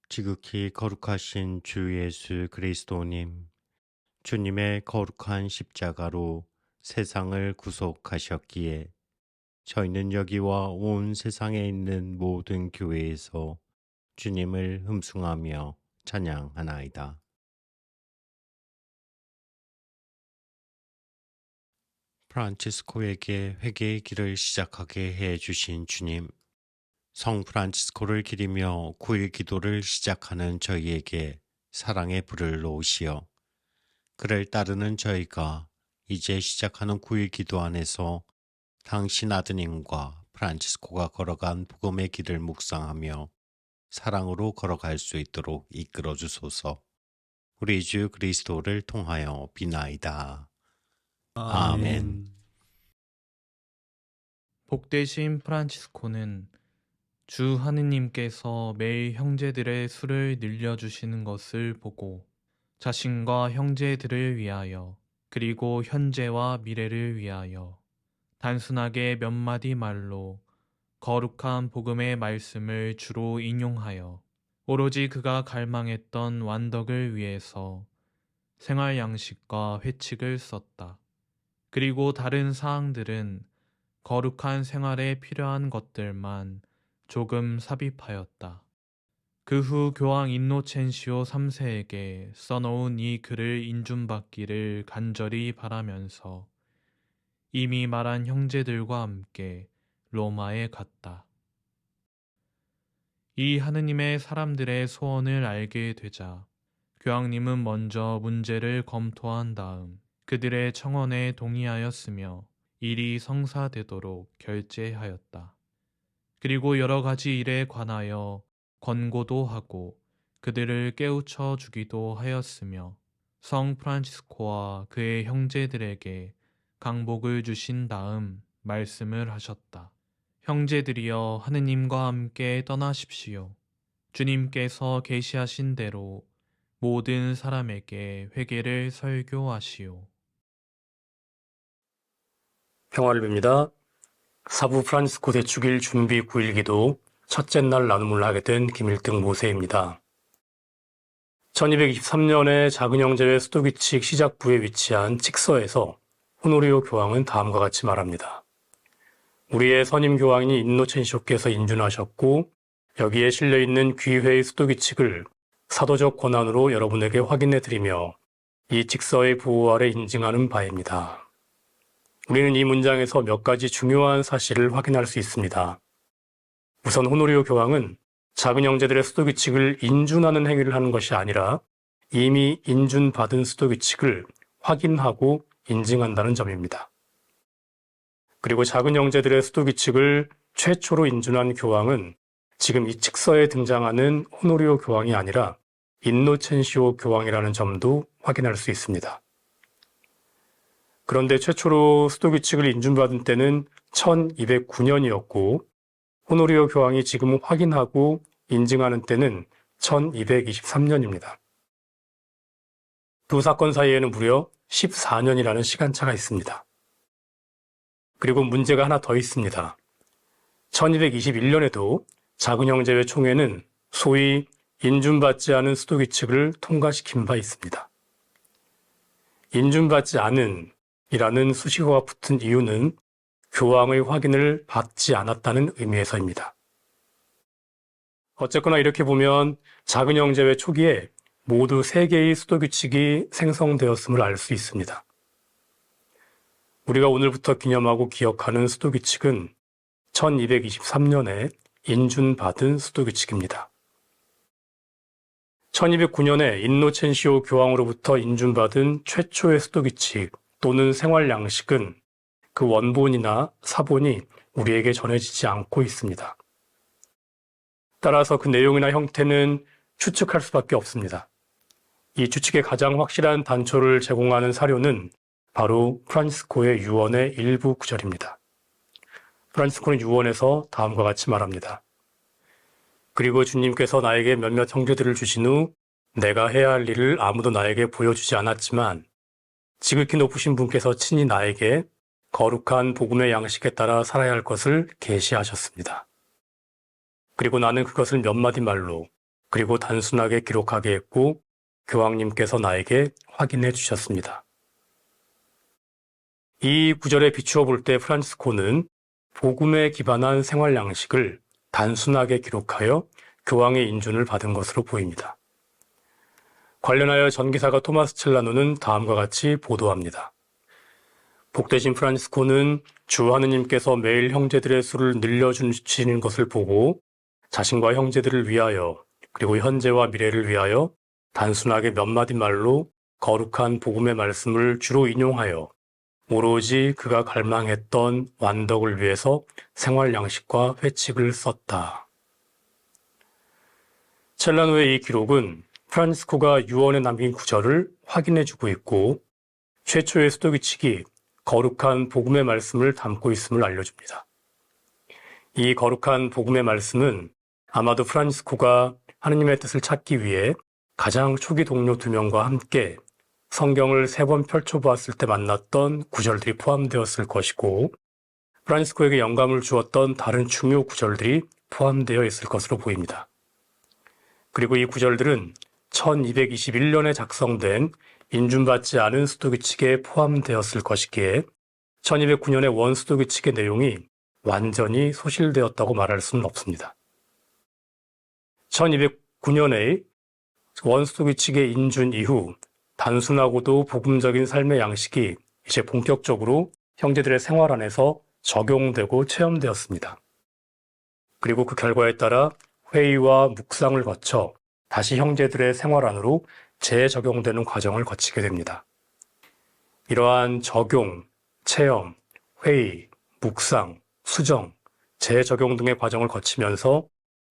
지극히 거룩하신 주 예수 그리스도님, 주님의 거룩한 십자가로 세상을 구속하셨기에 저희는 여기와 온 세상에 있는 모든 교회에서 주님을 흠숭하며 찬양하나이다. 프란치스코에게 회개의 길을 시작하게 해 주신 주님, 성 프란치스코를 기리며 9일 기도를 시작하는 저희에게 사랑의 불을 놓으시어 그를 따르는 저희가 이제 시작하는 9일 기도 안에서 당신 아드님과 프란치스코가 걸어간 복음의 길을 묵상하며 사랑으로 걸어갈 수 있도록 이끌어 주소서. 우리 주 그리스도를 통하여 비나이다. 아멘. 복되신 프란치스코는 주 하느님께서 매일 형제들의 수를 늘려주시는 것을 보고 자신과 형제들을 위하여 그리고 현재와 미래를 위하여 단순하게 몇 마디 말로 거룩한 복음의 말씀을 주로 인용하여 오로지 그가 갈망했던 완덕을 위해서 생활 양식과 회칙을 썼다. 그리고 다른 사항들은 거룩한 생활에 필요한 것들만 조금 삽입하였다. 그 후 교황 인노첸시오 3세에게 써놓은 이 글을 인준받기를 간절히 바라면서 이미 말한 형제들과 함께 로마에 갔다. 이 하느님의 사람들의 소원을 알게 되자 교황님은 먼저 문제를 검토한 다음 그들의 청원에 동의하였으며 일이 성사되도록 결재하였다. 그리고 여러 가지 일에 관하여 권고도 하고 그들을 깨우쳐 주기도 하였으며 성 프란치스코와 그의 형제들에게 강복을 주신 다음 말씀을 하셨다. 형제들이여 하느님과 함께 떠나십시오. 주님께서 계시하신 대로 모든 사람에게 회개를 설교하시오. 평화를 빕니다. 사부 프란치스코 대축일 준비 9일 기도 첫째 날 나눔을 하게 된 김일등 모세입니다. 1223년에 작은 형제회 수도규칙 시작부에 위치한 칙서에서 호노리오 교황은 다음과 같이 말합니다. 우리의 선임 교황인 인노첸시오께서 인준하셨고 여기에 실려있는 귀회의 수도규칙을 사도적 권한으로 여러분에게 확인해드리며 이 칙서의 보호 아래 인증하는 바입니다. 우리는 이 문장에서 몇 가지 중요한 사실을 확인할 수 있습니다. 우선 호노리오 교황은 작은 형제들의 수도규칙을 인준하는 행위를 하는 것이 아니라 이미 인준받은 수도규칙을 확인하고 인증한다는 점입니다. 그리고 작은 형제들의 수도규칙을 최초로 인준한 교황은 지금 이 칙서에 등장하는 호노리오 교황이 아니라 인노첸시오 교황이라는 점도 확인할 수 있습니다. 그런데 최초로 수도규칙을 인준받은 때는 1209년이었고 호노리오 교황이 지금 확인하고 인증하는 때는 1223년입니다. 두 사건 사이에는 무려 14년이라는 시간차가 있습니다. 그리고 문제가 하나 더 있습니다. 1221년에도 작은 형제회 총회는 소위 인준받지 않은 수도규칙을 통과시킨 바 있습니다. 인준받지 않은 이라는 수식어가 붙은 이유는 교황의 확인을 받지 않았다는 의미에서입니다. 어쨌거나 이렇게 보면 작은 형제회 초기에 모두 3개의 수도규칙이 생성되었음을 알 수 있습니다. 우리가 오늘부터 기념하고 기억하는 수도규칙은 1223년에 인준받은 수도규칙입니다. 1209년에 인노첸시오 교황으로부터 인준받은 최초의 수도규칙 또는 생활 양식은 그 원본이나 사본이 우리에게 전해지지 않고 있습니다. 따라서 그 내용이나 형태는 추측할 수밖에 없습니다. 이 추측의 가장 확실한 단초를 제공하는 사료는 바로 프란치스코의 유언의 일부 구절입니다. 프란치스코는 유언에서 다음과 같이 말합니다. 그리고 주님께서 나에게 몇몇 형제들을 주신 후 내가 해야 할 일을 아무도 나에게 보여주지 않았지만 지극히 높으신 분께서 친히 나에게 거룩한 복음의 양식에 따라 살아야 할 것을 계시하셨습니다. 그리고 나는 그것을 몇 마디 말로 그리고 단순하게 기록하게 했고 교황님께서 나에게 확인해 주셨습니다. 이 구절에 비추어 볼 때 프란치스코는 복음에 기반한 생활 양식을 단순하게 기록하여 교황의 인준을 받은 것으로 보입니다. 관련하여 전기사가 토마스 첼라노는 다음과 같이 보도합니다. 복되신 프란치스코는 주 하느님께서 매일 형제들의 수를 늘려주시는 것을 보고 자신과 형제들을 위하여 그리고 현재와 미래를 위하여 단순하게 몇 마디 말로 거룩한 복음의 말씀을 주로 인용하여 오로지 그가 갈망했던 완덕을 위해서 생활 양식과 회칙을 썼다. 첼라노의 이 기록은 프란치스코가 유언에 남긴 구절을 확인해주고 있고 최초의 수도규칙이 거룩한 복음의 말씀을 담고 있음을 알려줍니다. 이 거룩한 복음의 말씀은 아마도 프란치스코가 하느님의 뜻을 찾기 위해 가장 초기 동료 2명과 함께 성경을 3번 펼쳐보았을 때 만났던 구절들이 포함되었을 것이고 프란치스코에게 영감을 주었던 다른 중요 구절들이 포함되어 있을 것으로 보입니다. 그리고 이 구절들은 1221년에 작성된 인준받지 않은 수도규칙에 포함되었을 것이기에 1209년의 원수도규칙의 내용이 완전히 소실되었다고 말할 수는 없습니다. 1209년의 원수도규칙의 인준 이후 단순하고도 복음적인 삶의 양식이 이제 본격적으로 형제들의 생활 안에서 적용되고 체험되었습니다. 그리고 그 결과에 따라 회의와 묵상을 거쳐 다시 형제들의 생활 안으로 재적용되는 과정을 거치게 됩니다. 이러한 적용, 체험, 회의, 묵상, 수정, 재적용 등의 과정을 거치면서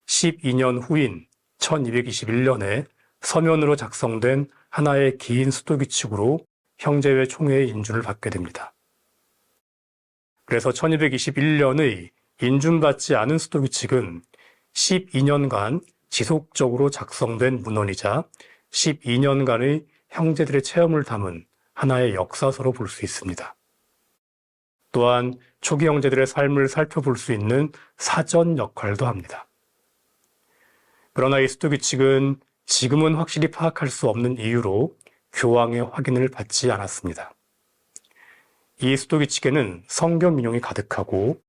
12년 후인 1221년에 서면으로 작성된 하나의 긴 수도규칙으로 형제회 총회의 인준을 받게 됩니다. 그래서 1221년의 인준받지 않은 수도규칙은 12년간 지속적으로 작성된 문헌이자 12년간의 형제들의 체험을 담은 하나의 역사서로 볼 수 있습니다. 또한 초기 형제들의 삶을 살펴볼 수 있는 사전 역할도 합니다. 그러나 이 수도규칙은 지금은 확실히 파악할 수 없는 이유로 교황의 확인을 받지 않았습니다. 이 수도규칙에는 성경 인용이 가득하고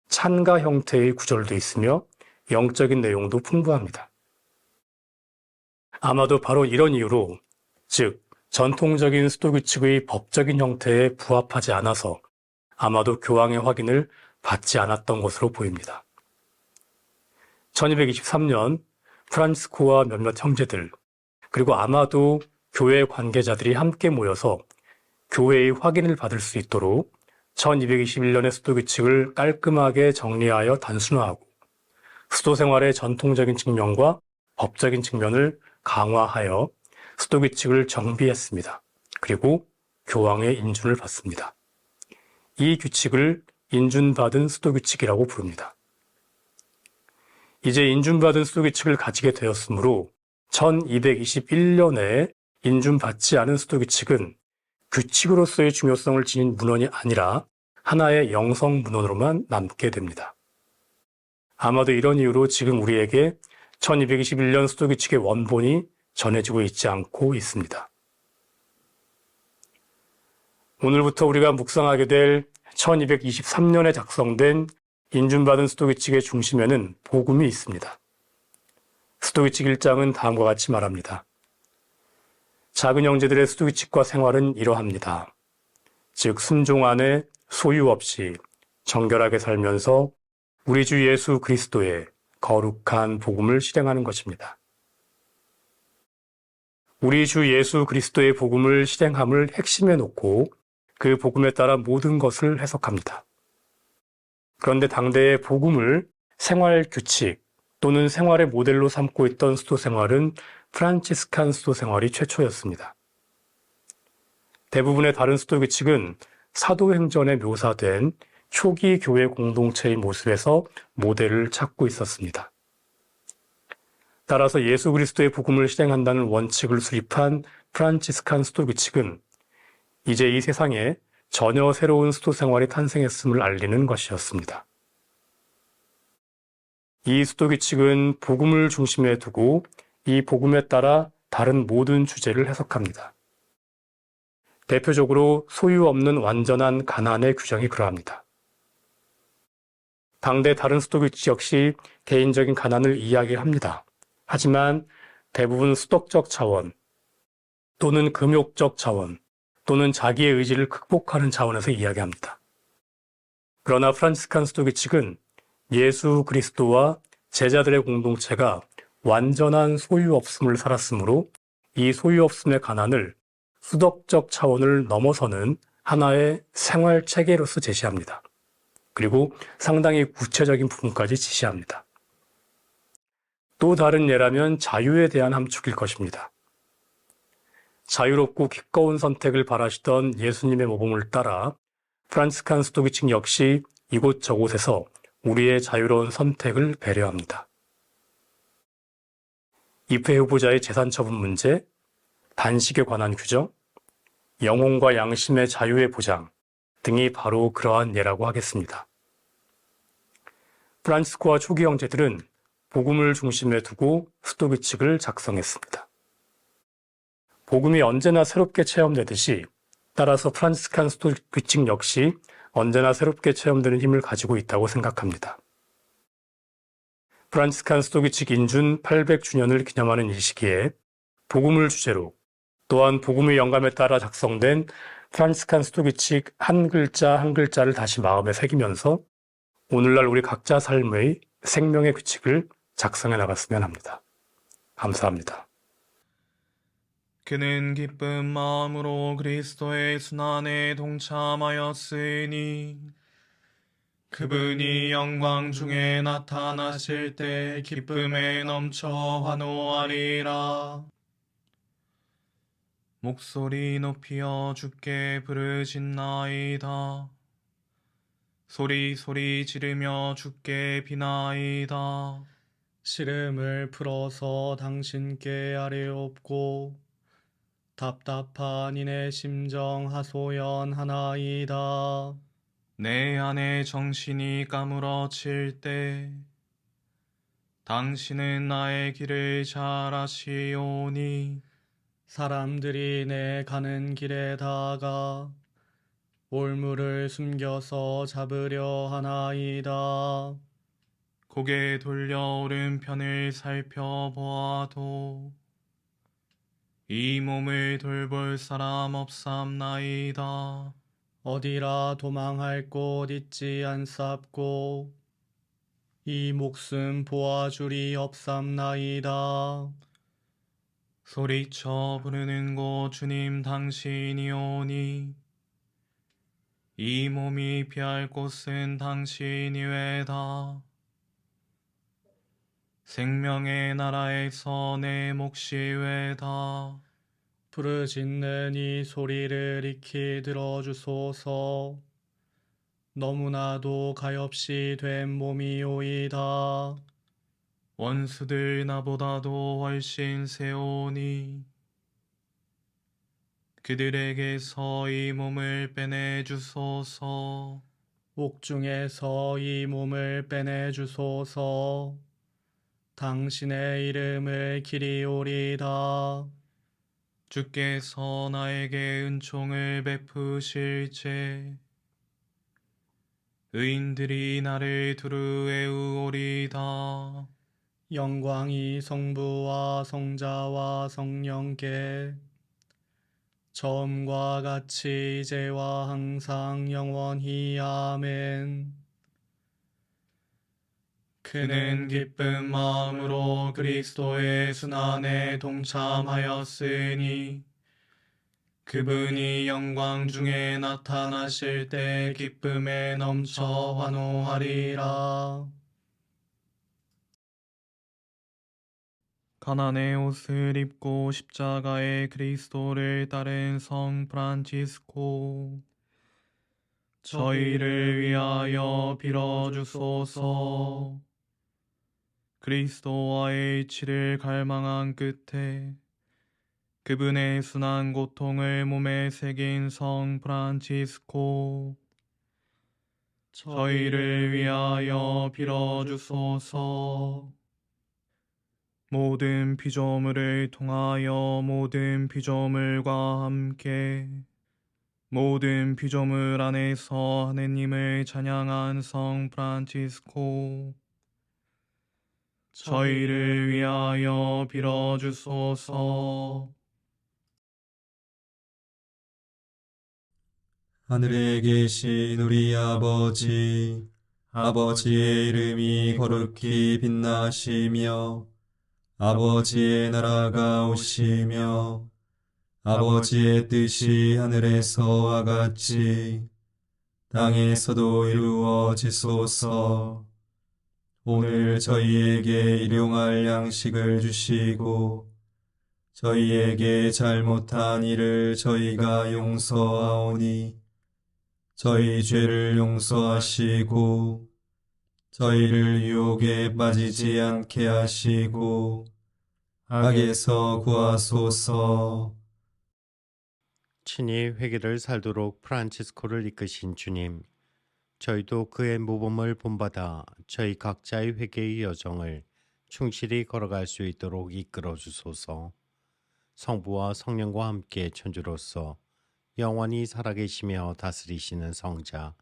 찬가 형태의 구절도 있으며 영적인 내용도 풍부합니다. 아마도 바로 이런 이유로, 즉 전통적인 수도규칙의 법적인 형태에 부합하지 않아서 아마도 교황의 확인을 받지 않았던 것으로 보입니다. 1223년 프란치스코와 몇몇 형제들, 그리고 아마도 교회 관계자들이 함께 모여서 교회의 확인을 받을 수 있도록 1221년의 수도규칙을 깔끔하게 정리하여 단순화하고 수도생활의 전통적인 측면과 법적인 측면을 강화하여 수도규칙을 정비했습니다. 그리고 교황의 인준을 받습니다. 이 규칙을 인준받은 수도규칙이라고 부릅니다. 이제 인준받은 수도규칙을 가지게 되었으므로 1221년에 인준받지 않은 수도규칙은 규칙으로서의 중요성을 지닌 문헌이 아니라 하나의 영성 문헌으로만 남게 됩니다. 아마도 이런 이유로 지금 우리에게 1221년 수도규칙의 원본이 전해지고 있지 않고 있습니다. 오늘부터 우리가 묵상하게 될 1223년에 작성된 인준받은 수도규칙의 중심에는 복음이 있습니다. 수도규칙 1장은 다음과 같이 말합니다. 작은 형제들의 수도규칙과 생활은 이러합니다. 즉 순종 안에 소유 없이 정결하게 살면서 우리 주 예수 그리스도의 거룩한 복음을 실행하는 것입니다. 우리 주 예수 그리스도의 복음을 실행함을 핵심에 놓고 그 복음에 따라 모든 것을 해석합니다. 그런데 당대의 복음을 생활 규칙 또는 생활의 모델로 삼고 있던 수도 생활은 프란치스칸 수도 생활이 최초였습니다. 대부분의 다른 수도 규칙은 사도행전에 묘사된 초기 교회 공동체의 모습에서 모델을 찾고 있었습니다. 따라서 예수 그리스도의 복음을 실행한다는 원칙을 수립한 프란치스칸 수도 규칙은 이제 이 세상에 전혀 새로운 수도 생활이 탄생했음을 알리는 것이었습니다. 이 수도 규칙은 복음을 중심에 두고 이 복음에 따라 다른 모든 주제를 해석합니다. 대표적으로 소유 없는 완전한 가난의 규정이 그러합니다. 당대 다른 스토이치 역시 개인적인 가난을 이야기합니다. 하지만 대부분 수덕적 차원 또는 금욕적 차원 또는 자기의 의지를 극복하는 차원에서 이야기합니다. 그러나 프란치스칸 스토이치 측은 예수 그리스도와 제자들의 공동체가 완전한 소유 없음을 살았으므로 이 소유 없음의 가난을 수덕적 차원을 넘어서는 하나의 생활 체계로서 제시합니다. 그리고 상당히 구체적인 부분까지 지시합니다. 또 다른 예라면 자유에 대한 함축일 것입니다. 자유롭고 기꺼운 선택을 바라시던 예수님의 모범을 따라 프란치스칸 스토이치 역시 이곳저곳에서 우리의 자유로운 선택을 배려합니다. 입회 후보자의 재산 처분 문제, 단식에 관한 규정, 영혼과 양심의 자유의 보장 등이 바로 그러한 예라고 하겠습니다. 프란치스코와 초기 형제들은 복음을 중심에 두고 스토이칙을 작성했습니다. 복음이 언제나 새롭게 체험되듯이 따라서 프란치스칸 스토이칙 역시 언제나 새롭게 체험되는 힘을 가지고 있다고 생각합니다. 프란치스칸 스토이칙 인준 800주년을 기념하는 이 시기에 복음을 주제로 또한 복음의 영감에 따라 작성된 프란치스칸 스토이칙 한 글자 한 글자를 다시 마음에 새기면서 오늘날 우리 각자 삶의 생명의 규칙을 작성해 나갔으면 합니다. 감사합니다. 그는 기쁜 마음으로 그리스도의 순환에 동참하였으니 그분이 영광 중에 나타나실 때 기쁨에 넘쳐 환호하리라. 목소리 높이어 주께 부르짖나이다. 소리 지르며 주께 비나이다. 시름을 풀어서 당신께 아뢰옵고 답답한 이내 심정 하소연하나이다. 내 안에 정신이 까무러칠 때 당신은 나의 길을 잘 아시오니 사람들이 내 가는 길에다가 올무를 숨겨서 잡으려 하나이다. 고개 돌려 오른편을 살펴보아도 이 몸을 돌볼 사람 없삼나이다. 어디라 도망할 곳 있지 않삽고 이 목숨 보아주리 없삼나이다. 소리쳐 부르는 곳 주님 당신이오니 이 몸이 피할 곳은 당신이외다. 생명의 나라에서 내 몫이 외다. 부르짖는 이 소리를 익히 들어주소서. 너무나도 가엾이 된 몸이오이다. 원수들 나보다도 훨씬 세오니 그들에게서 이 몸을 빼내주소서. 옥중에서 이 몸을 빼내주소서. 당신의 이름을 기리오리다. 주께서 나에게 은총을 베푸실제 의인들이 나를 두루 외우오리다. 영광이 성부와 성자와 성령께 처음과 같이 이제와 항상 영원히 아멘. 그는 기쁜 마음으로 그리스도의 순환에 동참하였으니 그분이 영광 중에 나타나실 때 기쁨에 넘쳐 환호하리라. 가난의 옷을 입고 십자가의 그리스도를 따른 성 프란치스코, 저희를 위하여 빌어주소서. 그리스도와의 일치를 갈망한 끝에 그분의 순한 고통을 몸에 새긴 성 프란치스코, 저희를 위하여 빌어주소서. 모든 피조물을 통하여 모든 피조물과 함께 모든 피조물 안에서 하느님을 찬양한 성 프란치스코, 저희를 위하여 빌어주소서. 하늘에 계신 우리 아버지, 아버지의 이름이 거룩히 빛나시며 아버지의 나라가 오시며 아버지의 뜻이 하늘에서와 같이 땅에서도 이루어지소서. 오늘 저희에게 일용할 양식을 주시고 저희에게 잘못한 일을 저희가 용서하오니 저희 죄를 용서하시고 저희를 유혹에 빠지지 않게 하시고 악에서 구하소서. 친히 회개를 살도록 프란치스코를 이끄신 주님, 저희도 그의 모범을 본받아 저희 각자의 회개의 여정을 충실히 걸어갈 수 있도록 이끌어 주소서. 성부와 성령과 함께 천주로서 영원히 살아계시며 다스리시는 성자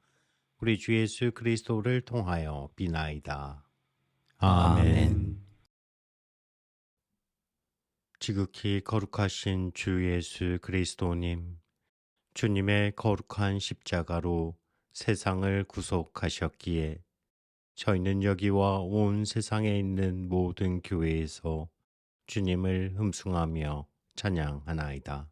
우리 주 예수 그리스도를 통하여 비나이다. 아멘. 지극히 거룩하신 주 예수 그리스도님, 주님의 거룩한 십자가로 세상을 구속하셨기에 저희는 여기와 온 세상에 있는 모든 교회에서 주님을 흠숭하며 찬양하나이다.